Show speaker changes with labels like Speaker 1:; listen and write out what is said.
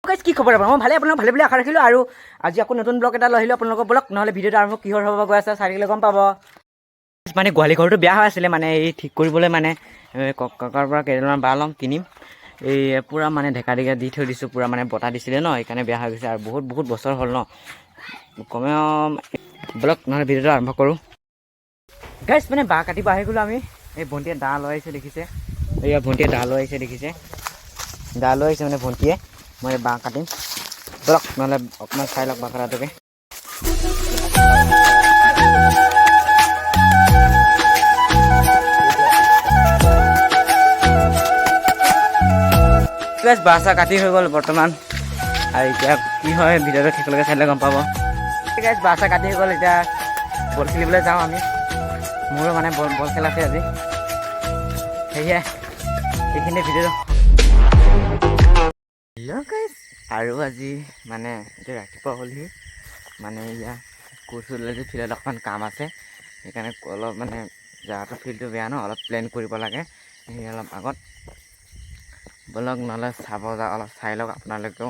Speaker 1: guys কি খবৰ আপোনাৰ মই ভালে আপোনালোক ভালে বুলি আশা ৰাখিলোঁ আৰু আজি আকৌ নতুন ব্লগ এটা লৈ আহিলোঁ আপোনালোকৰ ব্লগ নহ'লে ভিডিঅ'টো আৰম্ভ কিহৰ হ'ব গৈ আছে চাই থাকিলে গম পাব মানে গোহালি ঘৰটো বেয়া হৈ আছিলে মানে এই ঠিক কৰিবলৈ মানে ককাৰ পৰা কেইডালমান বাঁহ ল'ম কিনিম এই পূৰা মানে ঢেকা দি থৈ দিছোঁ পূৰা মানে বতাহ দিছিলে ন সেইকাৰণে বেয়া হৈ গৈছে আৰু বহুত বছৰ হ'ল ন কমেও ব্লগ নহ'লে ভিডিঅ'টো আৰম্ভ কৰোঁ গাইজ মানে বাঁহ কাটিব আহি গ'লোঁ আমি এই ভণ্টিয়ে দা লৈ আহিছে দেখিছে এইয়া ভণ্টিয়ে দা লৈ আহিছে দেখিছে দা লৈ আহিছে মানে ভণ্টিয়ে মই বাঁহ কাটিম ব্লগ নহ'লে অকণমান চাই লওক বাঁহ কটাটোকে বাঁহ চাহ কাটি হৈ গ'ল বৰ্তমান আৰু এতিয়া কি হয় ভিডিঅ'টো শেষলৈকে চাইলে গম পাব গাইজ বাঁহ চাহ কাটি হৈ গ'ল এতিয়া বল খেলিবলৈ যাওঁ আমি মোৰো মানে বল খেল আছে আজি সেয়ে এইখিনি ভিডিঅ' হেল্ল' গাইজ আৰু আজি মানে এতিয়া ৰাতিপুৱা হ'লহি মানে ইয়াত কোচ ওলালে যে ফিল্ডত অকণমান কাম আছে সেইকাৰণে অলপ মানে জেগাটো ফিল্ডটো বেয়া ন অলপ প্লেন কৰিব লাগে সেই অলপ আগত বলক নহ'লে চাব যাওঁ অলপ চাই লওক আপোনালোকেও